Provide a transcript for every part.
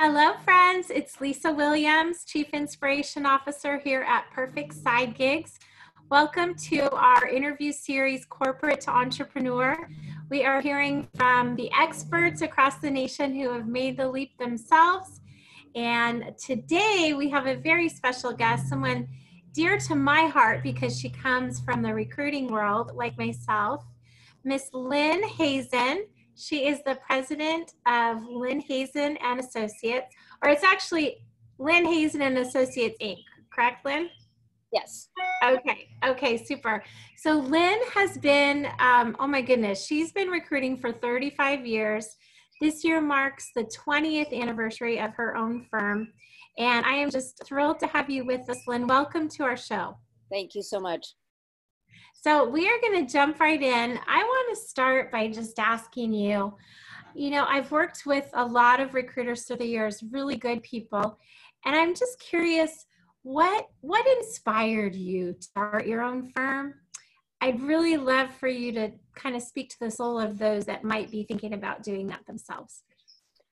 Hello, friends. It's Lisa Williams, Chief Inspiration Officer here at Perfect Side Gigs. Welcome to our interview series, Corporate to Entrepreneur. We are hearing from the experts across the nation who have made the leap themselves. And today we have a very special guest, someone dear to my heart because she comes from the recruiting world, like myself, Miss Lynn Hazan. She is the president of Lynn Hazan and Associates, or it's actually Lynn Hazan and Associates, Inc., correct, Lynn? Yes. Okay, super. So Lynn has been, oh my goodness, she's been recruiting for 35 years. This year marks the 20th anniversary of her own firm. And I am just thrilled to have you with us, Lynn. Welcome to our show. Thank you so much. So we are going to jump right in. I want to start by just asking you, I've worked with a lot of recruiters through the years, really good people. And I'm just curious, what inspired you to start your own firm? I'd really love for you to kind of speak to the soul of those that might be thinking about doing that themselves.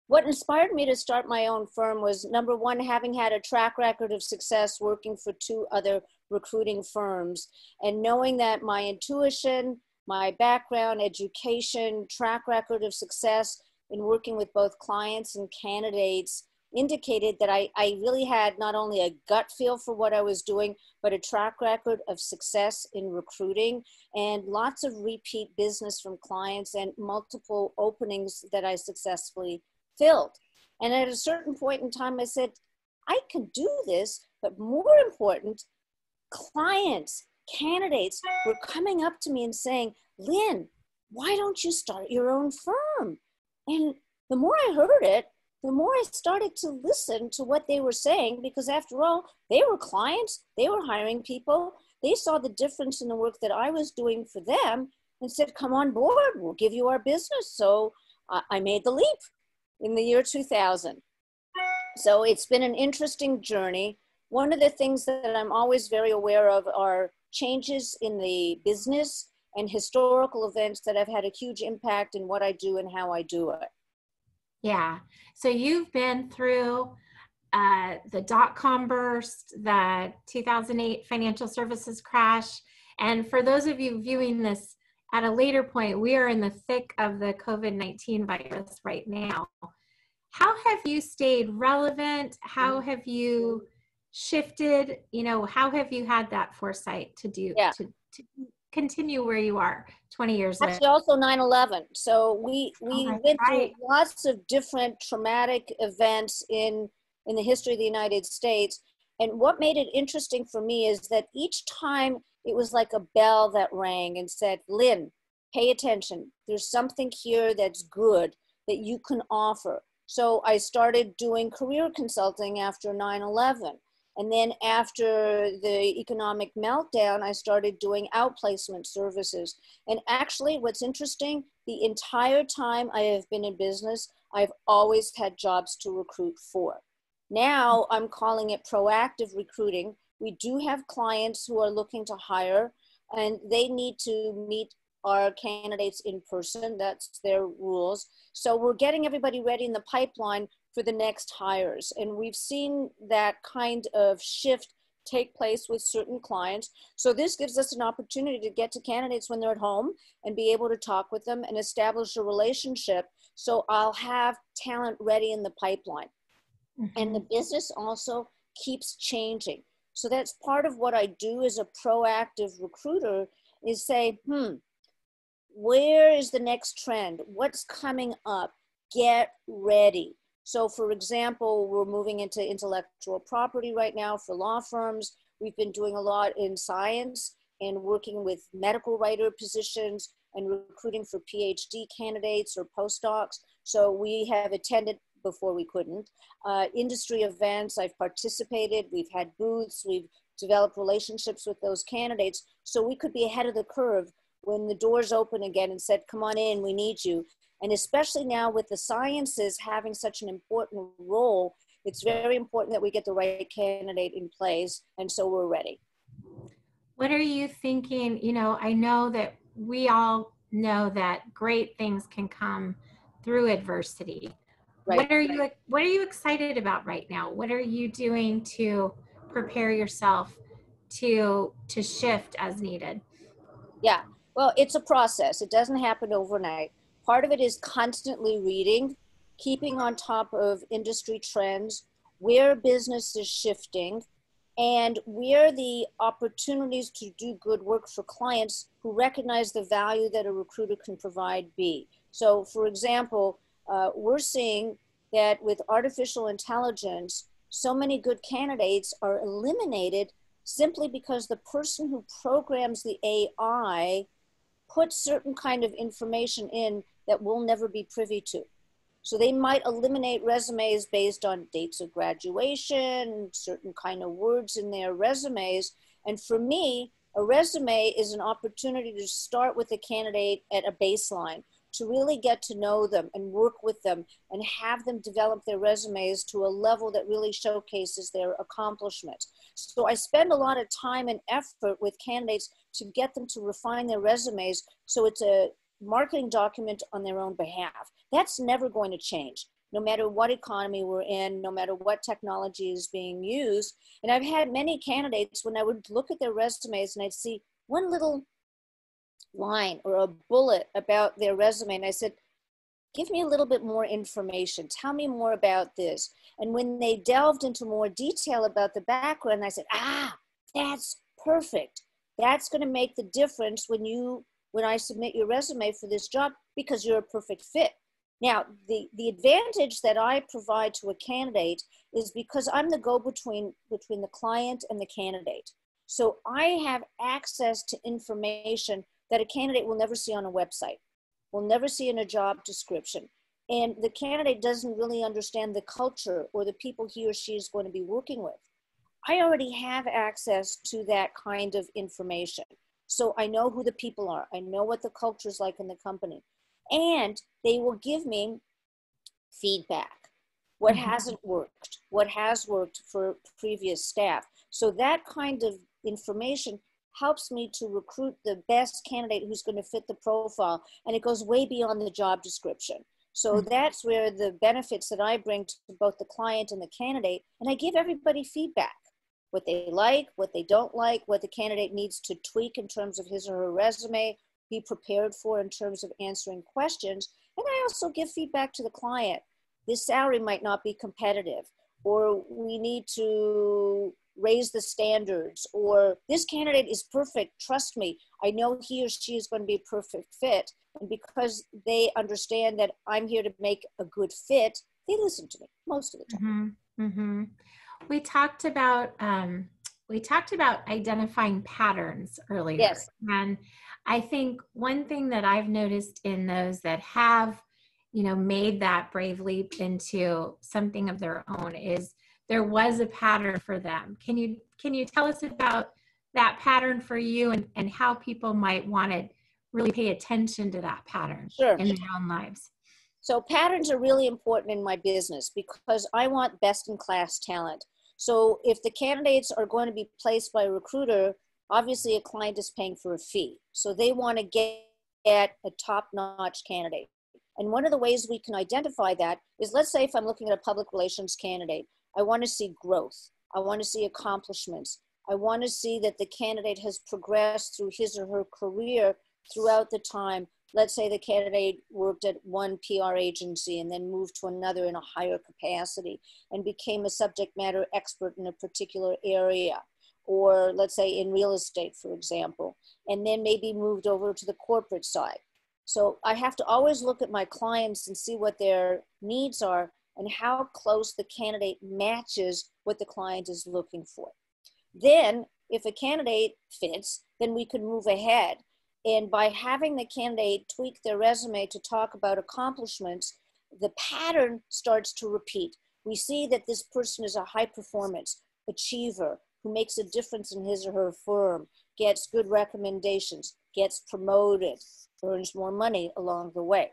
What inspired me to start my own firm was, number one, having had a track record of success working for two other recruiting firms, and knowing that my intuition, my background, education, track record of success in working with both clients and candidates indicated that I really had not only a gut feel for what I was doing, but a track record of success in recruiting and lots of repeat business from clients and multiple openings that I successfully filled. And at a certain point in time, I said, I can do this, but more important, clients, candidates were coming up to me and saying, Lynn, why don't you start your own firm? And the more I heard it, the more I started to listen to what they were saying, because after all, they were clients, they were hiring people. They saw the difference in the work that I was doing for them and said, come on board, we'll give you our business. So I made the leap in the year 2000. So it's been an interesting journey. One of the things that I'm always very aware of are changes in the business and historical events that have had a huge impact in what I do and how I do it. Yeah. So you've been through the dot-com burst, the 2008 financial services crash. And for those of you viewing this at a later point, we are in the thick of the COVID-19 virus right now. How have you stayed relevant? How have you shifted? How have you had that foresight to to continue where you are 20 years later? Actually, also 9/11. So we went through lots of different traumatic events in the history of the United States. And what made it interesting for me is that each time it was like a bell that rang and said, Lynn, pay attention. There's something here that's good that you can offer. So I started doing career consulting after 9/11. And then after the economic meltdown, I started doing outplacement services. And actually, what's interesting, the entire time I have been in business, I've always had jobs to recruit for. Now I'm calling it proactive recruiting. We do have clients who are looking to hire, and they need to meet our candidates in person. That's their rules. So we're getting everybody ready in the pipeline for the next hires. And we've seen that kind of shift take place with certain clients. So this gives us an opportunity to get to candidates when they're at home and be able to talk with them and establish a relationship. So I'll have talent ready in the pipeline. Mm-hmm. And the business also keeps changing. So that's part of what I do as a proactive recruiter, is say, where is the next trend? What's coming up? Get ready. So for example, we're moving into intellectual property right now for law firms. We've been doing a lot in science and working with medical writer positions and recruiting for PhD candidates or postdocs. So we have attended, before we couldn't, industry events. I've participated, we've had booths, we've developed relationships with those candidates. So we could be ahead of the curve when the doors open again and said, come on in, we need you. And especially now with the sciences having such an important role, it's very important that we get the right candidate in place. And so we're ready. What are you thinking? I know that we all know that great things can come through adversity. Right. What are you excited about right now? What are you doing to prepare yourself to shift as needed? Yeah. Well, it's a process. It doesn't happen overnight. Part of it is constantly reading, keeping on top of industry trends, where business is shifting, and where the opportunities to do good work for clients who recognize the value that a recruiter can provide be. So, for example, we're seeing that with artificial intelligence, so many good candidates are eliminated simply because the person who programs the AI puts certain kind of information in that we'll never be privy to. So they might eliminate resumes based on dates of graduation, certain kind of words in their resumes. And for me, a resume is an opportunity to start with a candidate at a baseline, to really get to know them and work with them and have them develop their resumes to a level that really showcases their accomplishments. So I spend a lot of time and effort with candidates to get them to refine their resumes so it's a marketing document on their own behalf. That's never going to change, no matter what economy we're in, no matter what technology is being used. And I've had many candidates when I would look at their resumes and I'd see one little line or a bullet about their resume, and I said, give me a little bit more information. Tell me more about this. And when they delved into more detail about the background, I said, that's perfect. That's going to make the difference when I submit your resume for this job, because you're a perfect fit. Now, the advantage that I provide to a candidate is because I'm the go-between between the client and the candidate. So I have access to information that a candidate will never see on a website, will never see in a job description. And the candidate doesn't really understand the culture or the people he or she is going to be working with. I already have access to that kind of information. So I know who the people are. I know what the culture is like in the company. And they will give me feedback. What hasn't worked, what has worked for previous staff. So that kind of information helps me to recruit the best candidate who's going to fit the profile. And it goes way beyond the job description. So that's where the benefits that I bring to both the client and the candidate, and I give everybody feedback, what they like, what they don't like, what the candidate needs to tweak in terms of his or her resume, be prepared for in terms of answering questions. And I also give feedback to the client. This salary might not be competitive, or we need to raise the standards, or this candidate is perfect. Trust me, I know he or she is going to be a perfect fit. And because they understand that I'm here to make a good fit, they listen to me most of the time. We talked about identifying patterns earlier. Yes. And I think one thing that I've noticed in those that have, made that brave leap into something of their own is there was a pattern for them. Can you tell us about that pattern for you and how people might want to really pay attention to that pattern in their own lives? So patterns are really important in my business because I want best in class talent. So if the candidates are going to be placed by a recruiter, obviously a client is paying for a fee. So they want to get a top-notch candidate. And one of the ways we can identify that is, let's say if I'm looking at a public relations candidate, I want to see growth. I want to see accomplishments. I want to see that the candidate has progressed through his or her career throughout the time. Let's say the candidate worked at one PR agency and then moved to another in a higher capacity and became a subject matter expert in a particular area. Or let's say in real estate, for example, and then maybe moved over to the corporate side. So I have to always look at my clients and see what their needs are and how close the candidate matches what the client is looking for. Then if a candidate fits, then we can move ahead. And by having the candidate tweak their resume to talk about accomplishments, the pattern starts to repeat. We see that this person is a high performance achiever who makes a difference in his or her firm, gets good recommendations, gets promoted, earns more money along the way.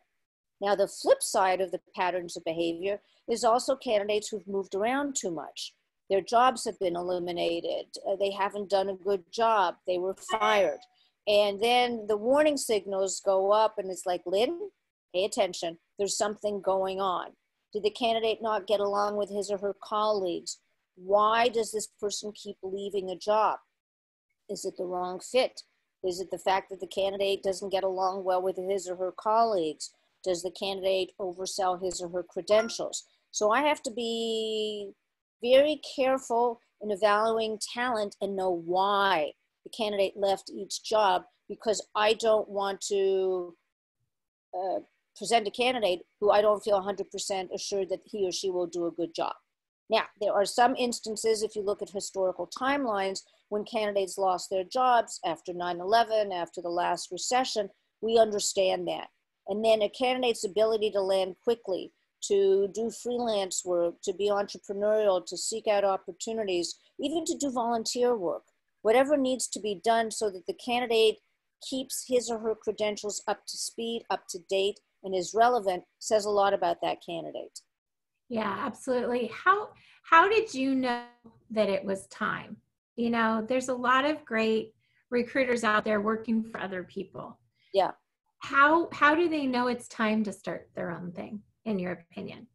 Now, the flip side of the patterns of behavior is also candidates who've moved around too much. Their jobs have been eliminated. They haven't done a good job. They were fired. And then the warning signals go up and it's like, Lynn, pay attention. There's something going on. Did the candidate not get along with his or her colleagues? Why does this person keep leaving a job? Is it the wrong fit? Is it the fact that the candidate doesn't get along well with his or her colleagues? Does the candidate oversell his or her credentials? So I have to be very careful in evaluating talent and know why the candidate left each job, because I don't want to present a candidate who I don't feel 100% assured that he or she will do a good job. Now, there are some instances, if you look at historical timelines, when candidates lost their jobs after 9/11, after the last recession, we understand that. And then a candidate's ability to land quickly, to do freelance work, to be entrepreneurial, to seek out opportunities, even to do volunteer work, whatever needs to be done so that the candidate keeps his or her credentials up to speed, up to date, and is relevant, says a lot about that candidate. Yeah, absolutely. How did you know that it was time? You know, there's a lot of great recruiters out there working for other people. Yeah. How do they know it's time to start their own thing, in your opinion?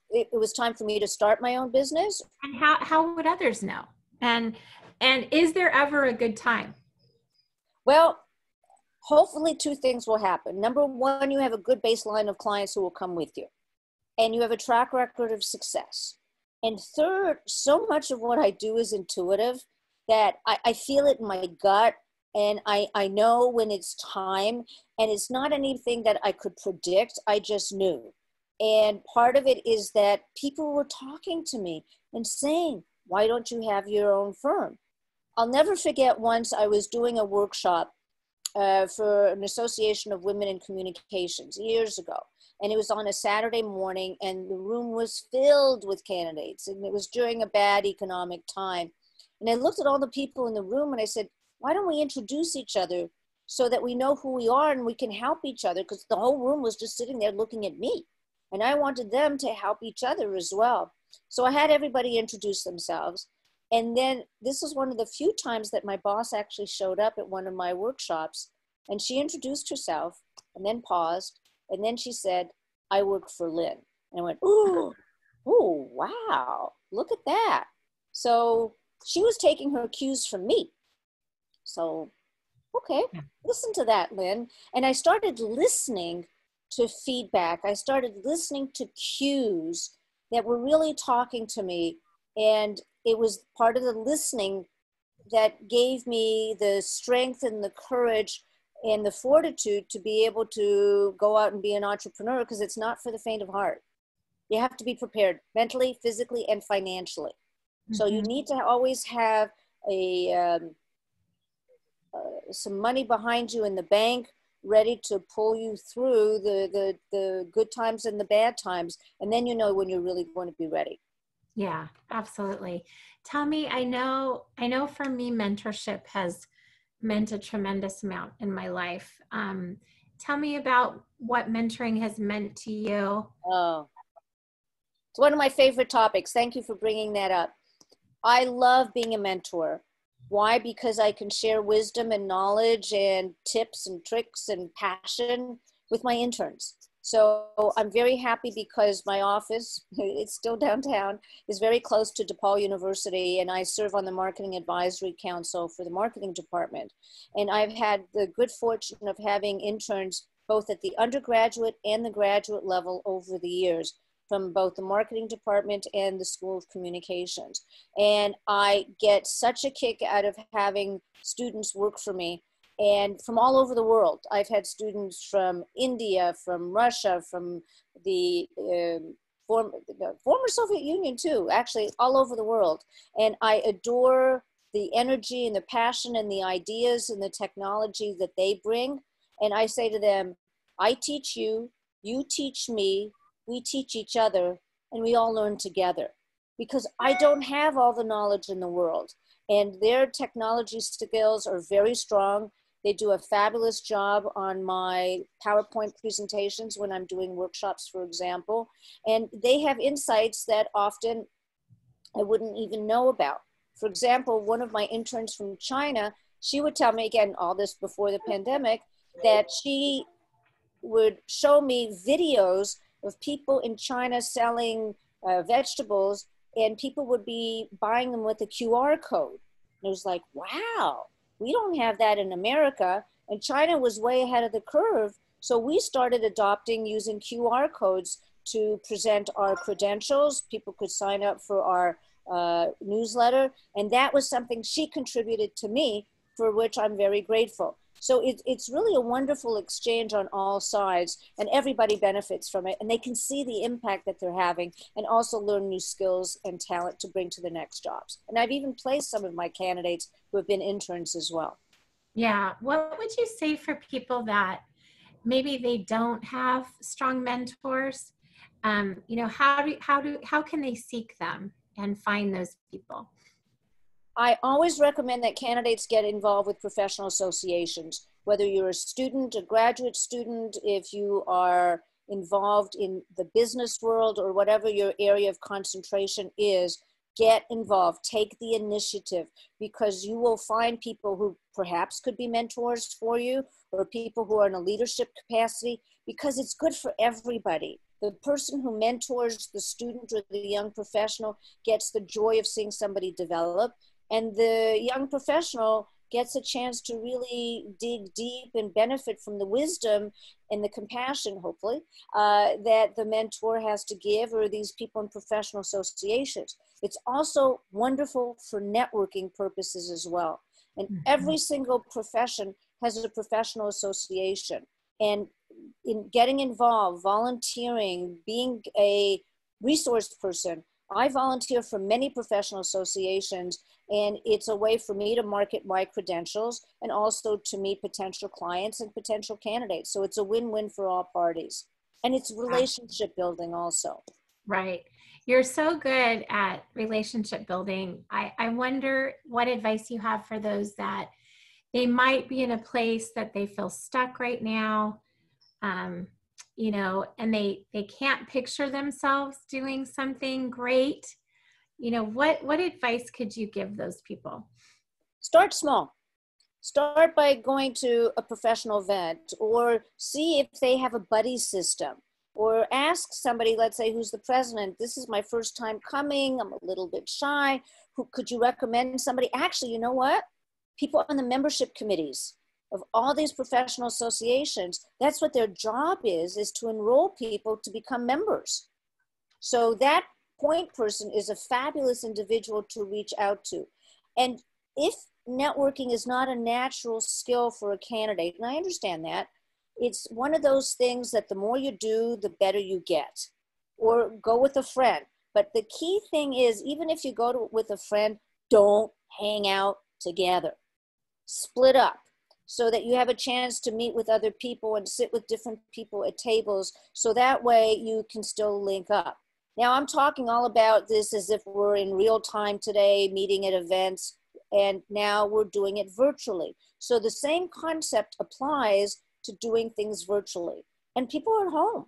It was time for me to start my own business. And how would others know? And is there ever a good time? Well, hopefully two things will happen. Number one, you have a good baseline of clients who will come with you, and you have a track record of success. And third, so much of what I do is intuitive that I feel it in my gut, and I know when it's time, and it's not anything that I could predict. I just knew. And part of it is that people were talking to me and saying, why don't you have your own firm? I'll never forget once I was doing a workshop for an association of women in communications years ago. And it was on a Saturday morning, and the room was filled with candidates, and it was during a bad economic time. And I looked at all the people in the room and I said, why don't we introduce each other so that we know who we are and we can help each other? Because the whole room was just sitting there looking at me, and I wanted them to help each other as well. So I had everybody introduce themselves. And then this was one of the few times that my boss actually showed up at one of my workshops, and she introduced herself and then paused. And then she said, I work for Lynn. And I went, ooh, wow, look at that. So she was taking her cues from me. So, okay, listen to that, Lynn. And I started listening to feedback. I started listening to cues that were really talking to me. And it was part of the listening that gave me the strength and the courage and the fortitude to be able to go out and be an entrepreneur, because it's not for the faint of heart. You have to be prepared mentally, physically, and financially. Mm-hmm. So you need to always have some money behind you in the bank, ready to pull you through the good times and the bad times. And then you know when you're really going to be ready. Yeah, absolutely. Tell me, I know for me, mentorship has meant a tremendous amount in my life. Tell me about what mentoring has meant to you. Oh, it's one of my favorite topics. Thank you for bringing that up. I love being a mentor. Why? Because I can share wisdom and knowledge and tips and tricks and passion with my interns. So I'm very happy because my office, it's still downtown, is very close to DePaul University, and I serve on the Marketing Advisory Council for the marketing department. And I've had the good fortune of having interns both at the undergraduate and the graduate level over the years, from both the marketing department and the School of Communications. And I get such a kick out of having students work for me, and from all over the world. I've had students from India, from Russia, from the former Soviet Union too, actually all over the world. And I adore the energy and the passion and the ideas and the technology that they bring. And I say to them, I teach you, you teach me, we teach each other, and we all learn together. Because I don't have all the knowledge in the world. And their technology skills are very strong. They do a fabulous job on my PowerPoint presentations when I'm doing workshops, for example. And they have insights that often I wouldn't even know about. For example, one of my interns from China, she would tell me, again, all this before the pandemic, that she would show me videos of people in China selling vegetables, and people would be buying them with a QR code. And it was like, wow, we don't have that in America. And China was way ahead of the curve. So we started adopting using QR codes to present our credentials. People could sign up for our newsletter. And that was something she contributed to me, for which I'm very grateful. So it's really a wonderful exchange on all sides, and everybody benefits from it, and they can see the impact that they're having and also learn new skills and talent to bring to the next jobs. And I've even placed some of my candidates who have been interns as well. Yeah. What would you say for people that maybe they don't have strong mentors? You know, how can they seek them and find those people? I always recommend that candidates get involved with professional associations, whether you're a student, a graduate student, if you are involved in the business world or whatever your area of concentration is, get involved, take the initiative, because you will find people who perhaps could be mentors for you, or people who are in a leadership capacity, because it's good for everybody. The person who mentors the student or the young professional gets the joy of seeing somebody develop. And the young professional gets a chance to really dig deep and benefit from the wisdom and the compassion, hopefully, that the mentor has to give, or these people in professional associations. It's also wonderful for networking purposes as well. And every single profession has a professional association. And in getting involved, volunteering, being a resource person, I volunteer for many professional associations, and it's a way for me to market my credentials and also to meet potential clients and potential candidates. So it's a win-win for all parties. And it's relationship building also. Right. You're so good at relationship building. I wonder what advice you have for those that they might be in a place that they feel stuck right now. You know, and they can't picture themselves doing something great. You know, what advice could you give those people? Start small. Start by going to a professional event, or see if they have a buddy system, or ask somebody, let's say, who's the president. This is my first time coming. I'm a little bit shy. Who could you recommend somebody? Actually, you know what? People on the membership committees of all these professional associations, that's what their job is to enroll people to become members. So that point person is a fabulous individual to reach out to. And if networking is not a natural skill for a candidate, and I understand that, it's one of those things that the more you do, the better you get. Or go with a friend. But the key thing is, even if you go with a friend, don't hang out together. Split up, so that you have a chance to meet with other people and sit with different people at tables, so that way you can still link up. Now, I'm talking all about this as if we're in real time today, meeting at events, and now we're doing it virtually. So the same concept applies to doing things virtually. And people are at home,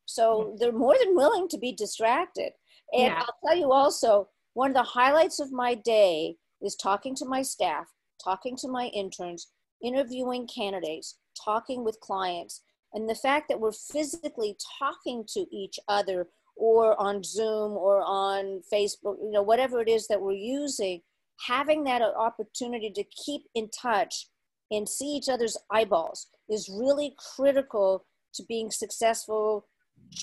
so they're more than willing to be distracted. And I'll tell you also, one of the highlights of my day is talking to my staff, talking to my interns, interviewing candidates, talking with clients. And the fact that we're physically talking to each other, or on Zoom or on Facebook, you know, whatever it is that we're using, having that opportunity to keep in touch and see each other's eyeballs is really critical to being successful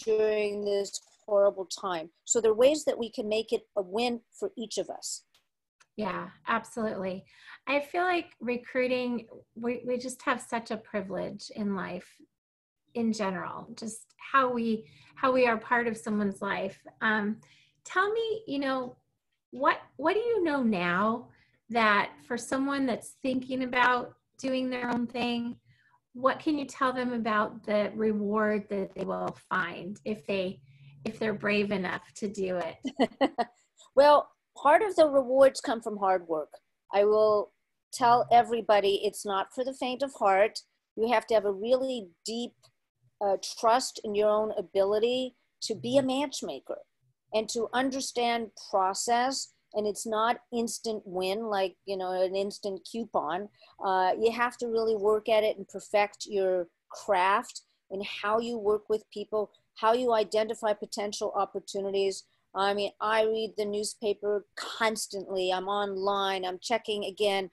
during this horrible time. So there are ways that we can make it a win for each of us. Yeah, absolutely. I feel like recruiting, we just have such a privilege in life in general, just how we are part of someone's life. Tell me, you know, what do you know now that for someone that's thinking about doing their own thing, what can you tell them about the reward that they will find if they're brave enough to do it? Well, part of the rewards come from hard work. I will tell everybody it's not for the faint of heart. You have to have a really deep trust in your own ability to be a matchmaker and to understand process. And it's not instant win, like, you know, an instant coupon. You have to really work at it and perfect your craft and how you work with people. how you identify potential opportunities. I mean, I read the newspaper constantly. I'm online. I'm checking again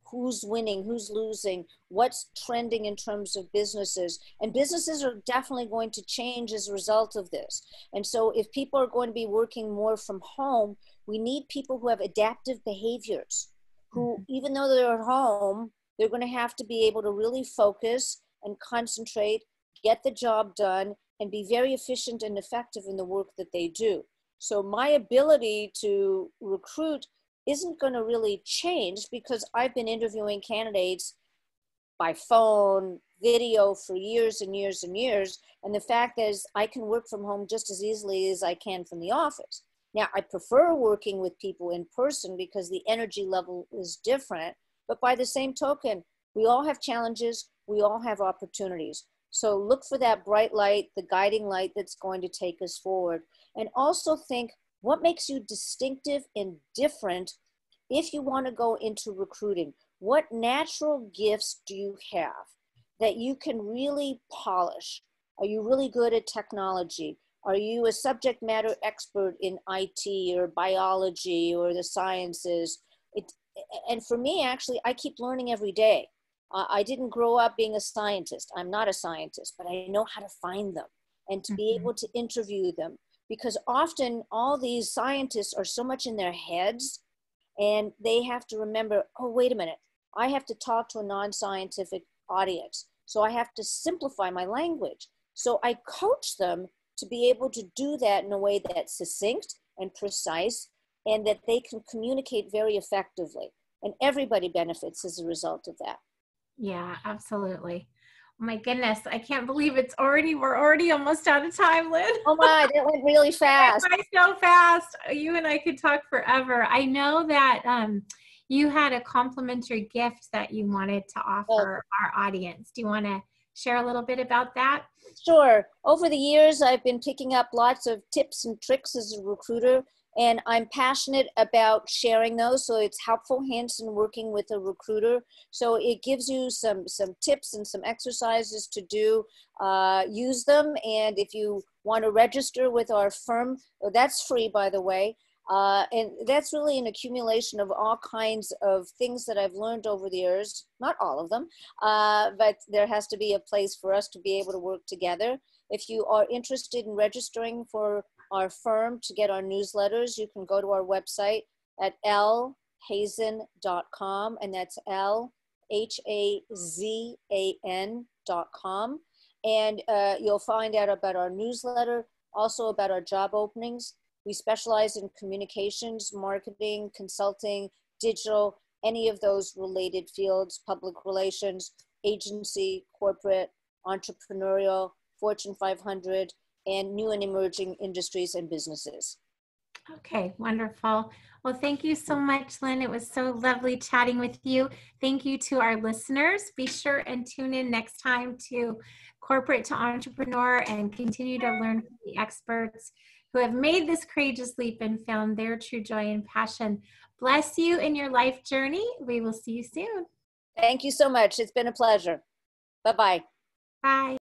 who's winning, who's losing, what's trending in terms of businesses. And businesses are definitely going to change as a result of this. And so if people are going to be working more from home, we need people who have adaptive behaviors, who, even though they're at home, they're going to have to be able to really focus and concentrate, get the job done, and be very efficient and effective in the work that they do. So my ability to recruit isn't going to really change because I've been interviewing candidates by phone, video for years and years and years. And the fact is I can work from home just as easily as I can from the office. Now, I prefer working with people in person because the energy level is different. But by the same token, we all have challenges. We all have opportunities. So look for that bright light, the guiding light that's going to take us forward. And also think, what makes you distinctive and different if you want to go into recruiting? What natural gifts do you have that you can really polish? Are you really good at technology? Are you a subject matter expert in IT or biology or the sciences? And for me, actually, I keep learning every day. I didn't grow up being a scientist. I'm not a scientist, but I know how to find them and to be able to interview them. Because often all these scientists are so much in their heads and they have to remember, oh, wait a minute, I have to talk to a non-scientific audience. So I have to simplify my language. So I coach them to be able to do that in a way that's succinct and precise and that they can communicate very effectively. And everybody benefits as a result of that. Yeah, absolutely. Oh my goodness, I can't believe we're already almost out of time, Lynn. Oh my, that went really fast. It went by so fast. You and I could talk forever. I know that you had a complimentary gift that you wanted to offer our audience. Do you want to share a little bit about that? Sure. Over the years, I've been picking up lots of tips and tricks as a recruiter, and I'm passionate about sharing those. So it's helpful hints in working with a recruiter. So it gives you some tips and some exercises to do. Use them. And if you want to register with our firm, that's free, by the way. And that's really an accumulation of all kinds of things that I've learned over the years, not all of them, but there has to be a place for us to be able to work together. If you are interested in registering for our firm to get our newsletters, you can go to our website at lhazan.com, and that's LHAZAN.com. And you'll find out about our newsletter, also about our job openings. We specialize in communications, marketing, consulting, digital, any of those related fields, public relations, agency, corporate, entrepreneurial, Fortune 500, and new and emerging industries and businesses. Okay, wonderful. Well, thank you so much, Lynn. It was so lovely chatting with you. Thank you to our listeners. Be sure and tune in next time to Corporate to Entrepreneur and continue to learn from the experts who have made this courageous leap and found their true joy and passion. Bless you in your life journey. We will see you soon. Thank you so much. It's been a pleasure. Bye-bye. Bye.